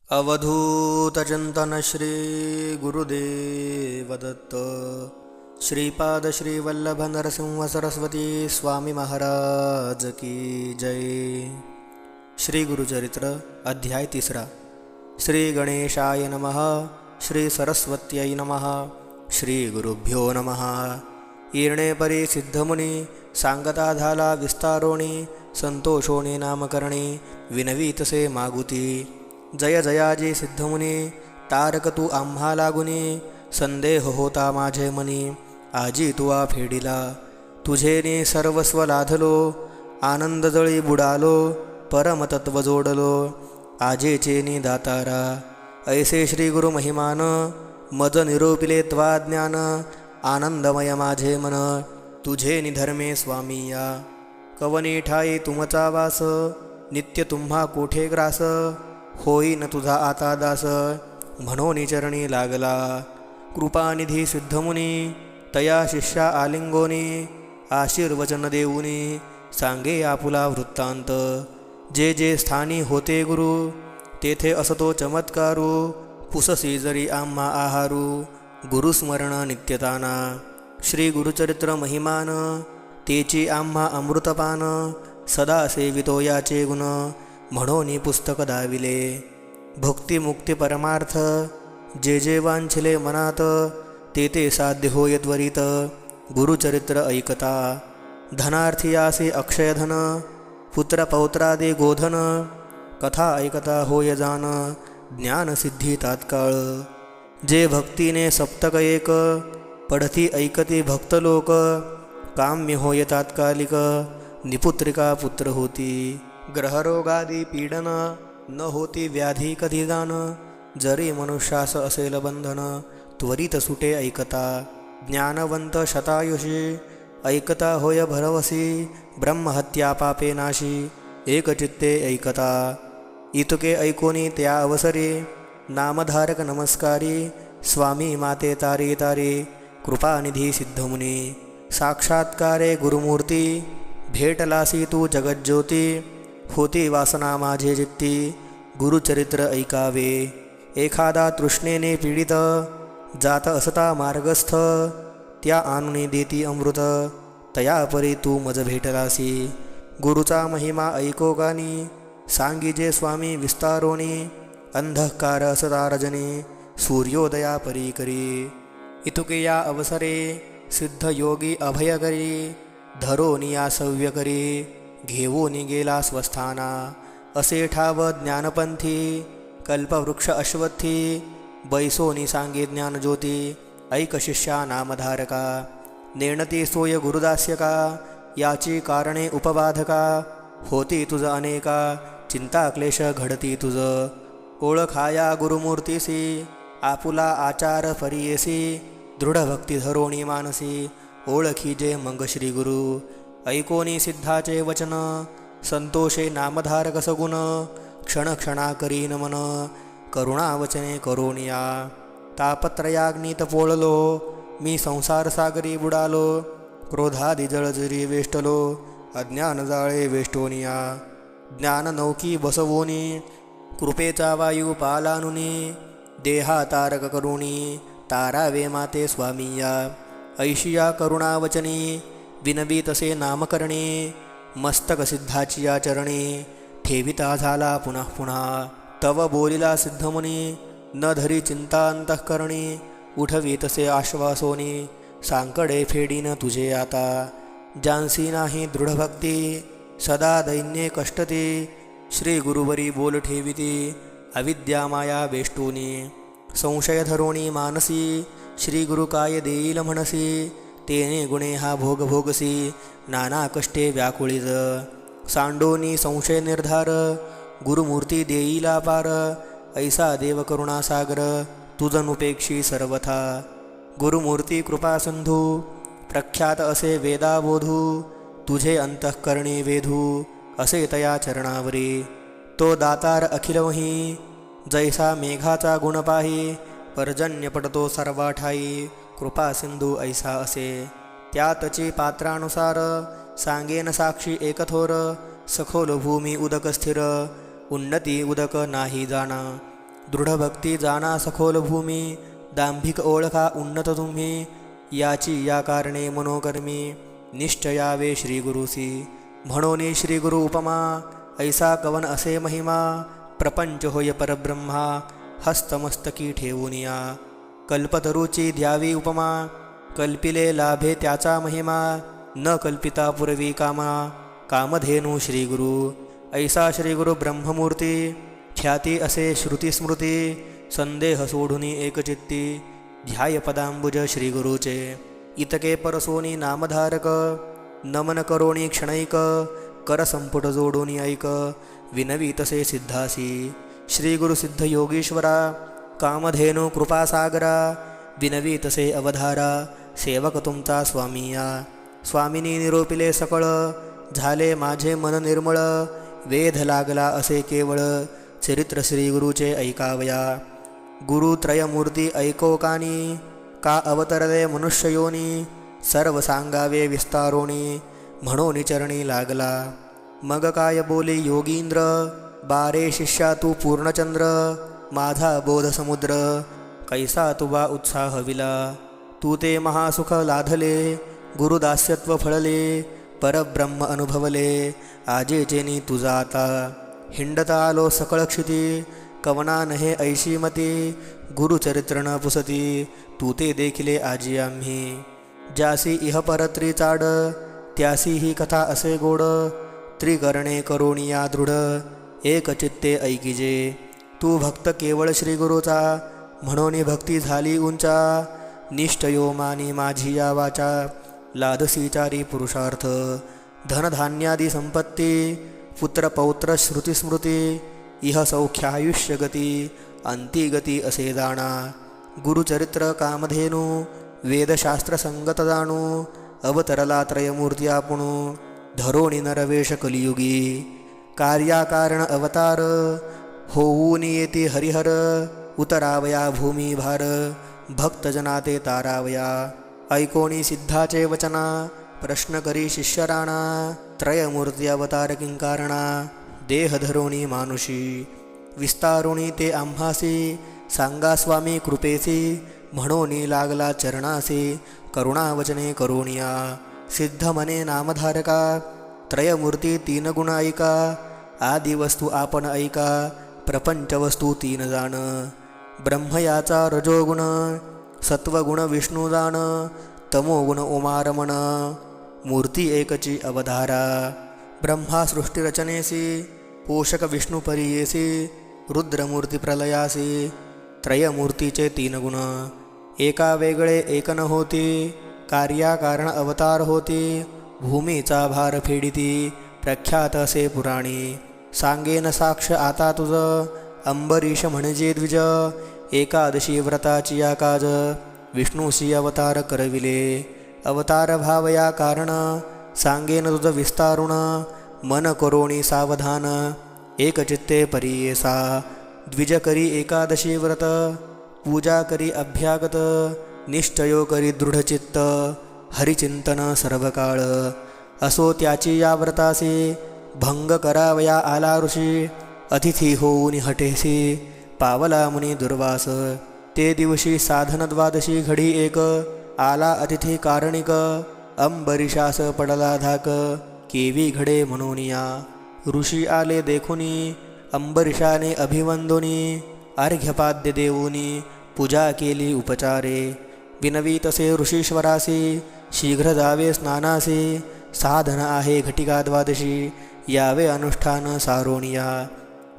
अवधूतचिंतन श्री गुरुदेव दत्त श्रीपाद श्री वल्लभ नरसिंह सरस्वती स्वामी महाराज की जय। श्री गुरुचरित्र अध्याय 3। श्री गणेशाय नमः। श्री सरस्वत्यै नमः। श्री गुरुभ्यो नमः। ईर्णे परी सिद्धमुनी सांगता झाला विस्तारोणी, संतोषोणी नामकरणी विनवीतसे मागुती। जय जयाजी सिद्धमुनी तारक तू आम्हा लागुनी, संदेह होता माझे मनी आजी तुवा फेडिला। तुझेनी सर्वस्व लाधलो आनंद जळी बुडालो, परमतत्व जोडलो आजेचेनी दातारा। ऐसे श्री गुरु महिमान मज निरोपिले त्वा ज्ञान, आनंदमय माझे मन तुझे निधर्मे स्वामीया। कवनी ठाई तुमचा वास नित्य तुम्हा कोठे ग्रास, होई न तुझा आता दास म्हणून चरणी लागला। कृपानिधी सिद्धमुनी तया शिष्या आलिंगोनी, आशीर्वचन देऊनी सांगे आपुला वृत्तांत। जे जे स्थानी होते गुरु तेथे असतो चमत्कारू, पुससी जरी आम्हा आहारू गुरुस्मरण नित्यताना। श्री गुरुचरित्र महिमान तेची आम्हा अमृतपान, सदा सेवितो याचे गुण म्हणून पुस्तक दाविले। भक्तिमुक्ती परमार्थ जे जे वांछिले मनात, ते ते साध्य होय त्वरित गुरुचरित्र ऐकता। धनार्थी अक्षयधन पुत्र पौत्रादे गोधन, कथा ऐकता होय जान ज्ञानसिद्धी तात्काळ। जे भक्तीने सप्तक एक पढती ऐकती भक्त लोक, काम्य होय तात्कालिक निपुत्रिका पुत्र होती। ग्रहरोगादी पीडन न होती व्याधी कधी जाण, जरी मनुष्यास असेल बंधन त्वरित सुटे ऐकता। ज्ञानवंत शतायुषी ऐकता होय भरवसी, ब्रह्महत्या पापे नाशी एकचित्ते ऐकता। इतके ऐकोनी त्या अवसरी नामधारक नमस्कारी, स्वामी माते तारी तारी कृपानिधी सिद्धमुनी। साक्षात्कारे गुरुमूर्ती भेटलासी तू जगज्योती, होती वासना माझे चित्ती गुरुचरित्र ऐकावे। एखादा तृष्णेने पीडित जात असता मार्गस्थ, त्या आणुनी देती अमृत तया परी तू मज भेटलासी। गुरुचा महिमा ऐको गानी सांगिजे स्वामी विस्तारोणी, अंधकार असता रजनी सूर्योदया परी करी। इतुके या अवसरे सिद्ध योगी अभय करी, धरोनिया सव्य करी घेऊनी गेला स्वस्थाना। असे ठाव ज्ञानपंथी कल्पवृक्ष अश्वत्थी, बैसोनी सांगे ज्ञानज्योती ऐक शिष्या नामधारका। नेणती सोय गुरुदास्यका याची कारणे उपबाधका, होती तुझ अनेका चिंता क्लेश घडती तुझ। ओळखाया गुरुमूर्तीसी आपुला आचार फरियेसी, दृढ भक्ती धरोणी मानसी ओळखी जे मंग श्री गुरु। ऐकोनी सिद्धाचे वचन संतोषे नामधारक सगुण, क्षण क्षणा करी नमन करुणावचने करोनिया। तापत्रयाग्नीत पोळलो मी संसार सागरी बुडालो, क्रोधादि जळजरी वेष्टलो अज्ञान जाळे वेष्टोनिया। ज्ञान नौकी बसवोनी कृपेचा वायू पालानुनी, देहा तारक करुणी तारावे माते स्वामीया। ऐशिया करुणावचनी विनवी तसे नामकरणी, मस्तक सिद्धाची या चरणी ठेविता झाला पुनः पुन्हा। तव बोलिला सिद्धमुनी न धरी चिंता अंतःकरणी, उठवी तसे आश्वासोनी सांकडे फेडीन तुझे आता। जानसी नाही दृढभक्ती सदा दैन्ये कष्टती, श्री गुरुवरी बोल ठेविती अविद्या माया वेष्टोनी। संशय धरोणी मानसी श्री गुरु काय देईल म्हणसी, तेने गुणे हा भोग भोगसी नाना कष्टे व्याकुळीज। सांडोनी संशय निर्धार गुरुमूर्ती देईला पार, ऐसा देव करुणा सागर तुझनुपेक्षी सर्वथा। गुरुमूर्ती कृपा सिंधू प्रख्यात असे वेदाबोधू, तुझे अंतःकरणी वेधू असे तया चरणावरी। तो दातार अखिलवही जैसा मेघाचा गुण पाही, पर्जन्य पडतो सर्वा ठाई कृपा सिंधू ऐसा असे। त्यातची पात्रानुसार सांगेन साक्षी एकथोर, सखोल भूमी उदक स्थिर उन्नती उदक नाही जाणा। दृढभक्ती जाणा सखोल भूमी, दांभिक ओळखा उन्नत तुम्ही. याची या कारणे मनोकर्मी, निश्चयावे श्रीगुरुसी. म्हणोनी श्रीगुरु उपमा, ऐसा कवन असे महिमा. प्रपंच होय परब्रह्मा, हस्तमस्तकी ठेवूनिया. कल्पतरूची द्यावी उपमा, कल्पिले लाभे त्याचा महिमा. न कल्पिता पुरवी कामा, कामधेनू श्रीगुरु. ऐसा श्रीगुरु ब्रह्ममूर्ती, ख्याती असे श्रुतीस्मृती. संदेह सोडूनी एकचित्ती, ध्याय पदांबुज श्रीगुरुचे. इतके परसोनी नामधारक, नमन करोणी क्षणैक. कर संपुट जोडूनी ऐक, विनवी तसे सिद्धासी. श्रीगुरु सिद्ध योगीश्वरा, कामधेनू कृपासागरा. विनवी तसे अवधारा, सेवक तुमचा स्वामिया. स्वामिनी निरोपिले सकळ, झाले माझे मन निर्मळ. वेध लागला असे केवळ, चरित्र श्रीगुरुचे ऐकावया. गुरुत्रयमूर्ती ऐको कानी, का अवतरले मनुष्ययोनी. सर्व सांगावे विस्तारोणी, म्हणून चरणी लागला. मग काय बोले योगींद्र, बारे शिष्या तू पूर्णचंद्र. माझा बोध समुद्र, कैसा तुवा उत्साह विला. तू ते महासुख लाधले, गुरुदास्यत्व फळले. परब्रह्म अनुभवले, आजेचेनी तुझा आता. हिंडता आलो सकळ क्षिती, कवना नहे ऐशी मती. गुरुचरित्र न पुसती, तू ते देखिले आजी आम्ही. ज्यासी इह परत्री चाड, त्यासी ही कथा असे गोड. त्रिकरणे करोनिया दृढ, एक चित्ते ऐकिजे. तू भक्त केवळ श्रीगुरुचा, म्हणून भक्ती झाली उंचा. निष्ठयो मानी माझी या वाचा, लादसीचारी पुरुषार्थ. धनधान्यादी संपत्ती, पुत्र पौत्र श्रुतीस्मृती. इह सौख्यायुष्य गती, अंतिगती असे जाणा. गुरुचरित्र कामधेनू, वेदशास्त्र संगत जाणू. अवतरला त्रयमूर्ती आपणू, धरोणी नरवेश कलियुगी. कार्याकारण अवतार, होऊन येती हरिहर. उतरावया भूमी भार, भक्तजना ते तारावया. ऐकोणी सिद्धाचे वचना, प्रश्न करी शिष्यराणा. त्रयमूर्ती अवतार किंकारणा, देह धरोणी मानुषी. विस्तारुणी ते आम्हासी, सांगा स्वामी कृपेसी. म्हणोनी लागला चरणासी, करुणावचने करुणिया. सिद्ध मने नामधारका, त्रयमूर्ती तीन गुण ऐका. आदि वस्तू आपण ऐका, प्रपंच वस्तू तीन जाण. ब्रह्म याचा रजोगुण, सत्वगुण विष्णू जाण. तमोगुण उमारमण, मूर्ती एकची अवधारा. ब्रह्मा सृष्टिरचनेसी, पोषक विष्णू परियेसी. रुद्रमूर्ती प्रलयासी, त्रयमूर्तीचे तीन गुण. एका वेगळे एक न होती, कार्याकारण अवतार होती. भूमीचा भार फेडिती, प्रख्यात असे पुराणी. सांगेन साक्ष आता तुझ, अंबरीश म्हणजे द्विज. एकादशी व्रताची या काज, विष्णूशी अवतार करविले. अवतार भाव या कारण, सांगेन तुझ विस्तारुण. मन करोणी सावधान, एकचित्ते परियेसा. द्विज करी एकादशी व्रत, पूजा करी अभ्यागत. निश्चयो करी दृढचित्त, हरिचिंतन सर्वकाळ. असो त्याची या व्रतासी, भंग करावया आला ऋषी. अतिथी होऊन हटेसी, पावला मुनी दुर्वास. ते दिवशी साधन द्वादशी घडी एक, आला अतिथी कारणिक. अंबरीशास पडला धाक, केवी घडे म्हणूनिया. ऋषी आले देखुनी, अंबरीशाने अभिवंदुनी. अर्घ्यपाद्य देऊनी, पूजा केली उपचारे. विनवी तसे ऋषीश्वरासी, शीघ्र जावे स्नानासी. साधन आहे घटिका द्वादशी, यावे अनुष्ठान सारोनिया.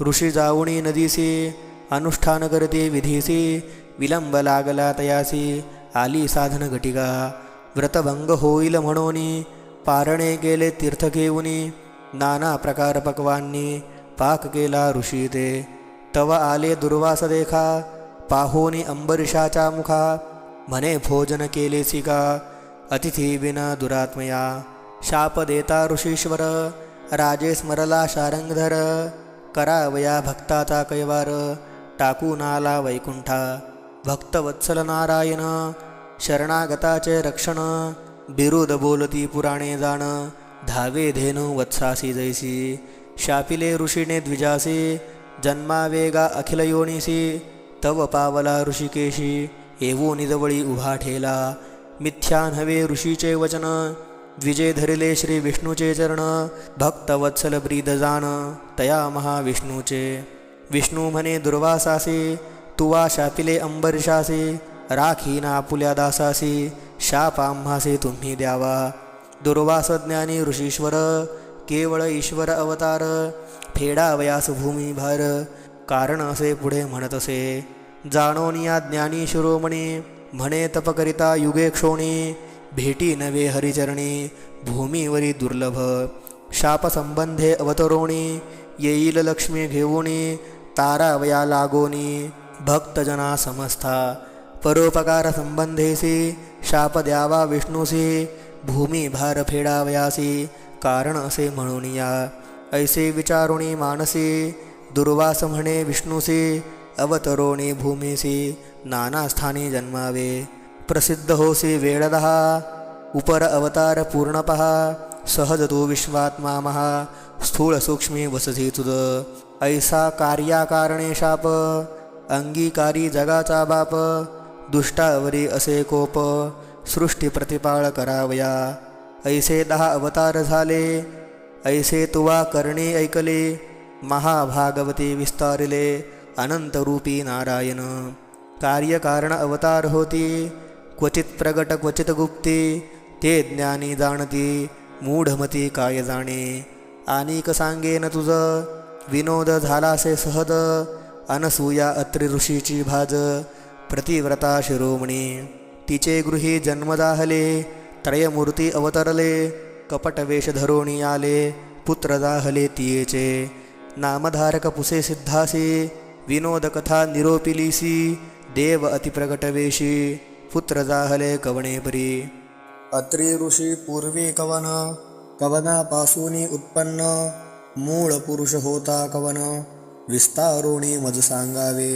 ऋषी जाऊणी नदीसी, अनुष्ठान करते विधीसी. विलंब लागला तयासी, आली साधन घटिका. व्रतभंग होईल म्हणूनी, पारणे केले तीर्थ घेऊनी. नाना प्रकार पक्वांनी, पाक केला ऋषी ते. तव आले दुर्वास देखा, पाहोनी अंबरीशाच्या मुखा. म्हणे भोजन केलेसी का, अतिथी बिन दुरात्मया. शाप देता ऋषीश्वर, राजे स्मरला शारंगधर. करावया भक्ताचा कैवार, टाकून आला वैकुंठा. भक्तवत्सल नारायण, शरणागताचे रक्षण. बिरुद बोलती पुराणे जाण, धावे धेनु वत्सासी जैसी. शापिले ऋषीने द्विजासी, जन्मावेगा अखिल योनिसी तव पावला ऋषिकेशी येवो निजवळी उभा ठेला मिथ्या नव्हे ऋषीचे वचन द्विजे धरिले श्री विष्णूचे चरण भक्तवत्सल ब्रीद जाण तया महाविष्णूचे विष्णू म्हणे दुर्वासासी तुवा शापिले अंबरीशासी राखीना आपुल्या दासासी शाप आम्हासे तुम्ही द्यावा दुर्वास ज्ञानी ऋषीश्वर केवळ ईश्वर अवतार फेडावयास भूमी भार कारण असे पुढे म्हणत असे जाणोन या ज्ञानी शिरोमणी म्हणे तप करिता युगे क्षोणी भेटी नवे हरिचरणी भूमीवरी दुर्लभ शाप संबंधे अवतरोणी येईल लक्ष्मी घेऊनी तारावया लागोनी भक्तजना समस्था परोपकार संबंधेसी शाप द्यावा विष्णूसी भूमी भार फेडावयासी कारण असे म्हणून या ऐसे विचारुणी मानसी दुर्वास म्हणे विष्णूसी अवतरोणी भूमीसी नाना स्थानी जन्मावे प्रसिद्ध होसी वेळदहा उपर अवतार पूर्ण पहा सहज तू विश्वात्मा महा स्थूळ सूक्ष्मी वससी तुझ ऐसा कार्याकारणे शाप अंगीकारी जगाचा बाप दुष्टावरी असे कोप सृष्टी प्रतिपाळ करावया ऐसे 10 अवतार झाले ऐसे तुवा करणे ऐकले महाभागवती विस्तारिले अनंतरूपी नारायण कार्यकारण अवतार होती क्वचित प्रगट क्वचित गुप्ती ते ज्ञानी जाणती मूढमती काय जाणे आणिक सांगेन तुझ विनोद झालासे सहज अनसूया अत्रि ऋषीची भाज प्रतिव्रता शिरोमणी तिचे गृही जन्म जाहले त्रयमूर्ती अवतरले कपटवेश धरोणी आले पुत्र जाहले तियेचे नामधारक पुसे सिद्धासी विनोद कथा निरोपिलीसी देव अतिप्रगटवेशी पुत्र जाहले कवणेपरी अत्रि ऋषी पूर्वी कवन कवनापासून उत्पन्न मूळ पुरुष होता कवन विस्तारोणी मज सांगावे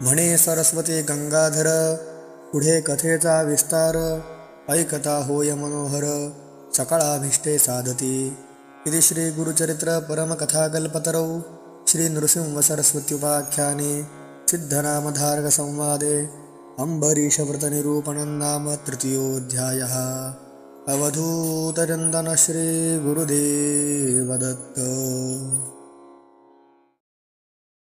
म्हणे सरस्वती गंगाधर पुढे कथेचा विस्तार ऐकता होय मनोहर सकळाभिष्टे साधती इति श्री गुरुचरित्र परमकथाकल्पतरौ श्री नृसिंह सरस्वत्युपाख्याने सिद्धनामधारक संवादे अम्बरीशव्रतनिरूपणं नाम तृतीयोऽध्यायः अवधूतचन्दन श्री गुरुदेव दत्त।